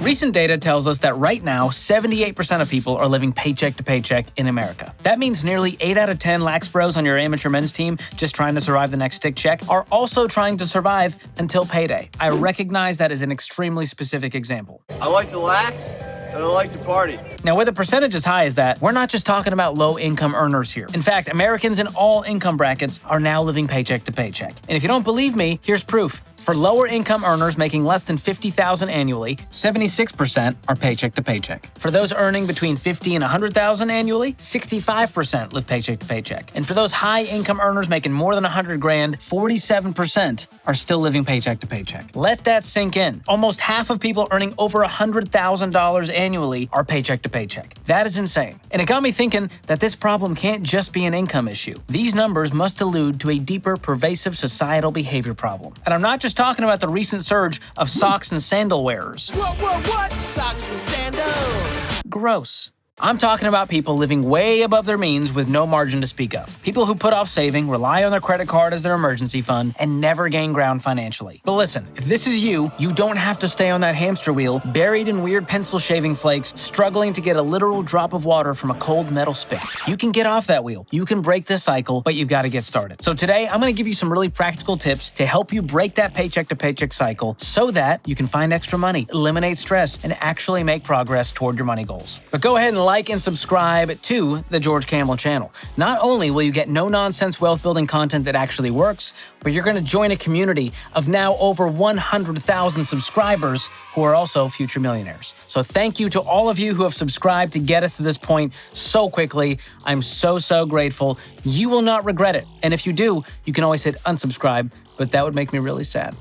Recent data tells us that right now, 78% of people are living paycheck to paycheck in America. That means nearly 8 out of 10 lax bros on your amateur men's team just trying to survive the next stick check are also trying to survive until payday. I recognize that is an extremely specific example. I like to lax, and I like to party. Now, with a percentage as high as that, we're not just talking about low-income earners here. In fact, Americans in all income brackets are now living paycheck to paycheck. And if you don't believe me, here's proof. For lower income earners making less than $50,000 annually, 76% are paycheck to paycheck. For those earning between $50,000 and $100,000 annually, 65% live paycheck to paycheck. And for those high income earners making more than $100,000, 47% are still living paycheck to paycheck. Let that sink in. Almost half of people earning over $100,000 annually are paycheck to paycheck. That is insane. And it got me thinking that this problem can't just be an income issue. These numbers must allude to a deeper, pervasive societal behavior problem. And I'm not just talking about the recent surge of socks and sandal wearers. What? Socks and sandals. Gross. I'm talking about people living way above their means with no margin to speak of. People who put off saving, rely on their credit card as their emergency fund, and never gain ground financially. But listen, if this is you, you don't have to stay on that hamster wheel, buried in weird pencil shaving flakes, struggling to get a literal drop of water from a cold metal spigot. You can get off that wheel. You can break this cycle, but you've got to get started. So today, I'm going to give you some really practical tips to help you break that paycheck to paycheck cycle so that you can find extra money, eliminate stress, and actually make progress toward your money goals. But go ahead and like and subscribe to the George Kamel channel. Not only will you get no-nonsense wealth-building content that actually works, but you're going to join a community of now over 100,000 subscribers who are also future millionaires. So thank you to all of you who have subscribed to get us to this point so quickly. I'm so grateful. You will not regret it. And if you do, you can always hit unsubscribe, but that would make me really sad.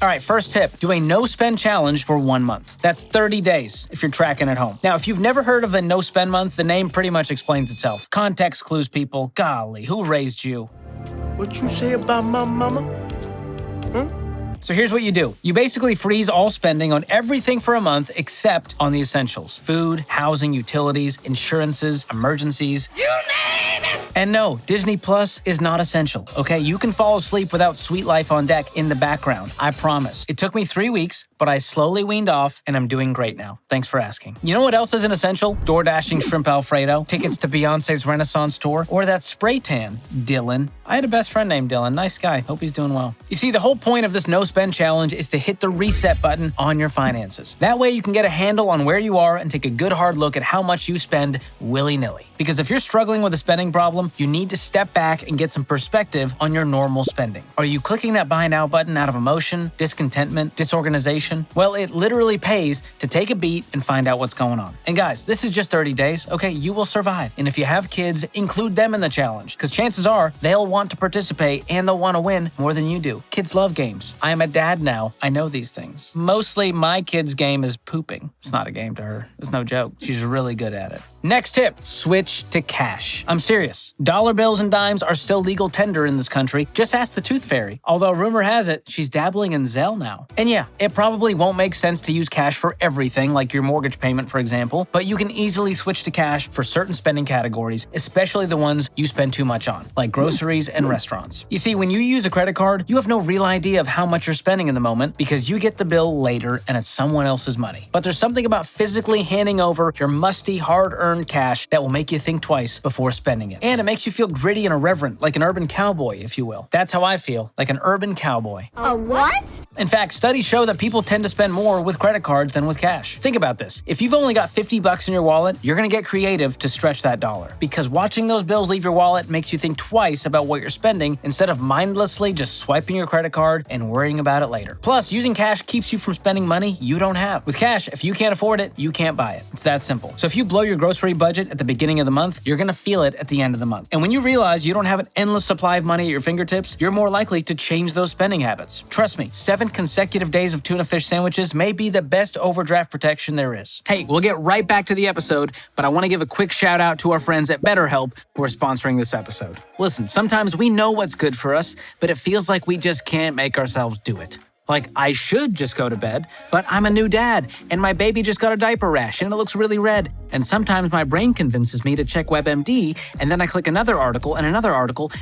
All right, first tip, do a no-spend challenge for 1 month. That's 30 days if you're tracking at home. Now, if you've never heard of a no-spend month, the name pretty much explains itself. Context clues, people. Golly, who raised you? What you say about my mama? So here's what you do. You basically freeze all spending on everything for a month except on the essentials. Food, housing, utilities, insurances, emergencies. You name it! And no, Disney Plus is not essential, okay? You can fall asleep without Sweet Life on deck in the background, I promise. It took me 3 weeks, but I slowly weaned off and I'm doing great now. Thanks for asking. You know what else isn't essential? Door-dashing shrimp Alfredo, tickets to Beyonce's Renaissance tour, or that spray tan, Dylan. I had a best friend named Dylan. Nice guy. Hope he's doing well. You see, the whole point of this no-spend challenge is to hit the reset button on your finances. That way you can get a handle on where you are and take a good hard look at how much you spend willy-nilly. Because if you're struggling with a spending problem, you need to step back and get some perspective on your normal spending. Are you clicking that buy now button out of emotion, discontentment, disorganization? Well, it literally pays to take a beat and find out what's going on. And guys, this is just 30 days, okay? You will survive. And if you have kids, include them in the challenge, because chances are they'll want to participate and they'll want to win more than you do. Kids love games. I am a dad now. I know these things. Mostly my kid's game is pooping. It's not a game to her. It's no joke. She's really good at it. Next tip, switch to cash. I'm serious. Dollar bills and dimes are still legal tender in this country. Just ask the Tooth Fairy. Although rumor has it, she's dabbling in Zelle now. And yeah, it probably won't make sense to use cash for everything, like your mortgage payment, for example, but you can easily switch to cash for certain spending categories, especially the ones you spend too much on, like groceries and restaurants. You see, when you use a credit card, you have no real idea of how much you're spending in the moment because you get the bill later and it's someone else's money. But there's something about physically handing over your musty, hard-earned cash that will make you think twice before spending it. And it makes you feel gritty and irreverent, like an urban cowboy, if you will. That's how I feel, like an urban cowboy. A what? In fact, studies show that people tend to spend more with credit cards than with cash. Think about this. If you've only got $50 in your wallet, you're gonna get creative to stretch that dollar. Because watching those bills leave your wallet makes you think twice about what you're spending instead of mindlessly just swiping your credit card and worrying about it later. Plus, using cash keeps you from spending money you don't have. With cash, if you can't afford it, you can't buy it. It's that simple. So if you blow your grocery budget at the beginning of the month, you're gonna feel it at the end of the month. And when you realize you don't have an endless supply of money at your fingertips, you're more likely to change those spending habits. Trust me, 7 consecutive days of tuna fish sandwiches may be the best overdraft protection there is. Hey, we'll get right back to the episode, but I want to give a quick shout out to our friends at BetterHelp who are sponsoring this episode. Listen, sometimes we know what's good for us, but it feels like we just can't make ourselves do it. Like, I should just go to bed, but I'm a new dad, and my baby just got a diaper rash, and it looks really red. And sometimes my brain convinces me to check WebMD, and then I click another article,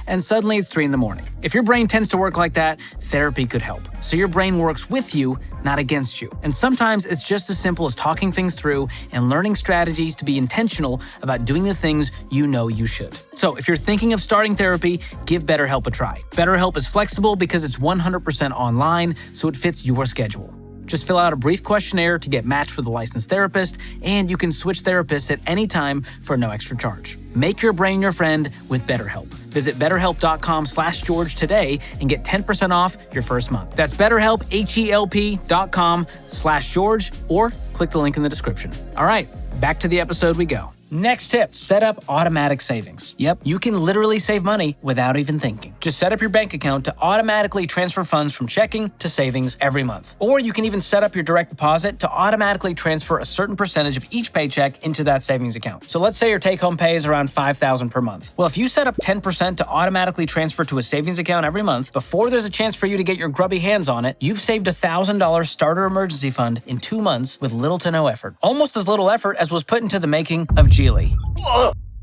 and suddenly it's 3 in the morning. If your brain tends to work like that, therapy could help. So your brain works with you, not against you. And sometimes it's just as simple as talking things through and learning strategies to be intentional about doing the things you know you should. So if you're thinking of starting therapy, give BetterHelp a try. BetterHelp is flexible because it's 100% online, so it fits your schedule. Just fill out a brief questionnaire to get matched with a licensed therapist, and you can switch therapists at any time for no extra charge. Make your brain your friend with BetterHelp. Visit betterhelp.com/George today and get 10% off your first month. That's BetterHelp, HELP.com/George, or click the link in the description. All right, back to the episode we go. Next tip, set up automatic savings. Yep, you can literally save money without even thinking. Just set up your bank account to automatically transfer funds from checking to savings every month. Or you can even set up your direct deposit to automatically transfer a certain percentage of each paycheck into that savings account. So let's say your take-home pay is around $5,000 per month. Well, if you set up 10% to automatically transfer to a savings account every month, before there's a chance for you to get your grubby hands on it, you've saved a $1,000 starter emergency fund in 2 months with little to no effort. Almost as little effort as was put into the making of Geely.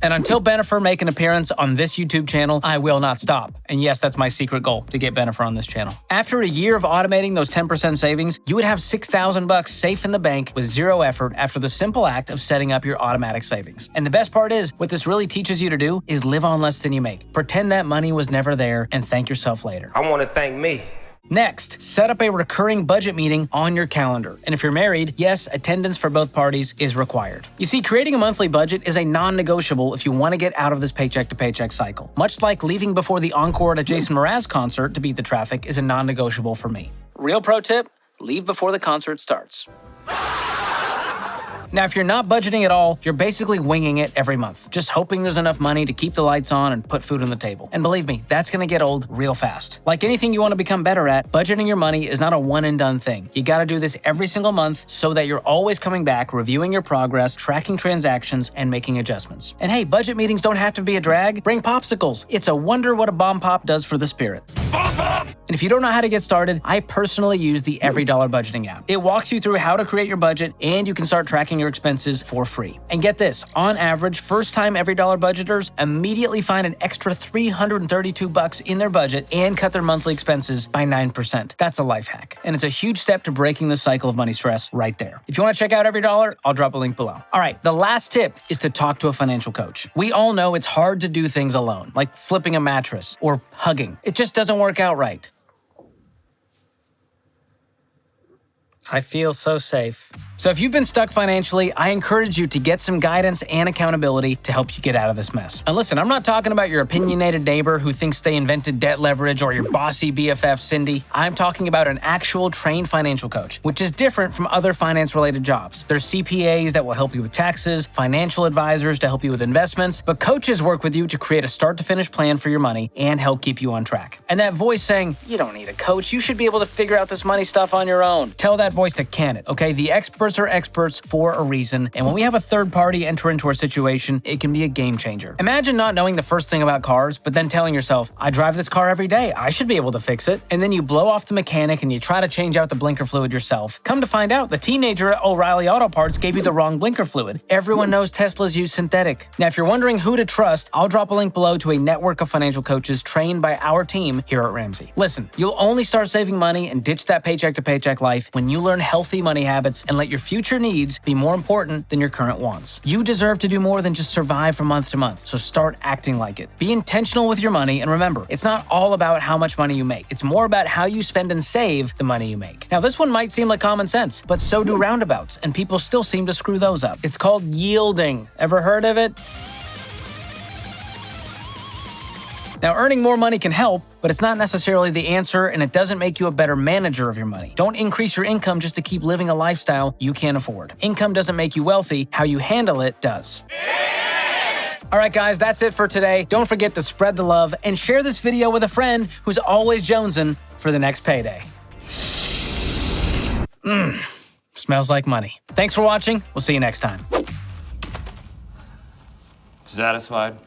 And until Bennifer make an appearance on this YouTube channel, I will not stop. And yes, that's my secret goal, to get Bennifer on this channel. After a year of automating those 10% savings, you would have $6,000 safe in the bank with zero effort after the simple act of setting up your automatic savings. And the best part is, what this really teaches you to do is live on less than you make. Pretend that money was never there and thank yourself later. I want to thank me. Next, set up a recurring budget meeting on your calendar. And if you're married, yes, attendance for both parties is required. You see, creating a monthly budget is a non-negotiable if you want to get out of this paycheck-to-paycheck cycle. Much like leaving before the encore at a Jason Mraz concert to beat the traffic is a non-negotiable for me. Real pro tip, leave before the concert starts. Now, if you're not budgeting at all, you're basically winging it every month, just hoping there's enough money to keep the lights on and put food on the table. And believe me, that's gonna get old real fast. Like anything you wanna become better at, budgeting your money is not a one and done thing. You gotta do this every single month so that you're always coming back, reviewing your progress, tracking transactions, and making adjustments. And hey, budget meetings don't have to be a drag. Bring popsicles. It's a wonder what a bomb pop does for the spirit. And if you don't know how to get started, I personally use the Every Dollar Budgeting app. It walks you through how to create your budget, and you can start tracking your expenses for free. And get this, on average, first-time Every Dollar budgeters immediately find an extra $332 in their budget and cut their monthly expenses by 9%. That's a life hack. And it's a huge step to breaking the cycle of money stress right there. If you want to check out Every Dollar, I'll drop a link below. All right, the last tip is to talk to a financial coach. We all know it's hard to do things alone, like flipping a mattress or hugging. It just doesn't work out right. I feel so safe. So if you've been stuck financially, I encourage you to get some guidance and accountability to help you get out of this mess. And listen, I'm not talking about your opinionated neighbor who thinks they invented debt leverage or your bossy BFF, Cindy. I'm talking about an actual trained financial coach, which is different from other finance-related jobs. There's CPAs that will help you with taxes, financial advisors to help you with investments, but coaches work with you to create a start-to-finish plan for your money and help keep you on track. And that voice saying, you don't need a coach, you should be able to figure out this money stuff on your own. Tell that voice to can it, okay? The experts are experts for a reason, and when we have a third party enter into our situation, it can be a game changer. Imagine not knowing the first thing about cars, but then telling yourself, I drive this car every day, I should be able to fix it. And then you blow off the mechanic and you try to change out the blinker fluid yourself. Come to find out, the teenager at O'Reilly Auto Parts gave you the wrong blinker fluid. Everyone knows Teslas use synthetic. Now, if you're wondering who to trust, I'll drop a link below to a network of financial coaches trained by our team here at Ramsey. Listen, you'll only start saving money and ditch that paycheck-to-paycheck life when you learn healthy money habits and let your future needs be more important than your current wants. You deserve to do more than just survive from month to month, so start acting like it. Be intentional with your money, and remember, it's not all about how much money you make. It's more about how you spend and save the money you make. Now, this one might seem like common sense, but so do roundabouts, and people still seem to screw those up. It's called yielding. Ever heard of it? Now, earning more money can help, but it's not necessarily the answer, and it doesn't make you a better manager of your money. Don't increase your income just to keep living a lifestyle you can't afford. Income doesn't make you wealthy. How you handle it does. All right, guys, that's it for today. Don't forget to spread the love and share this video with a friend who's always jonesing for the next payday. Smells like money. Thanks for watching. We'll see you next time. Satisfied?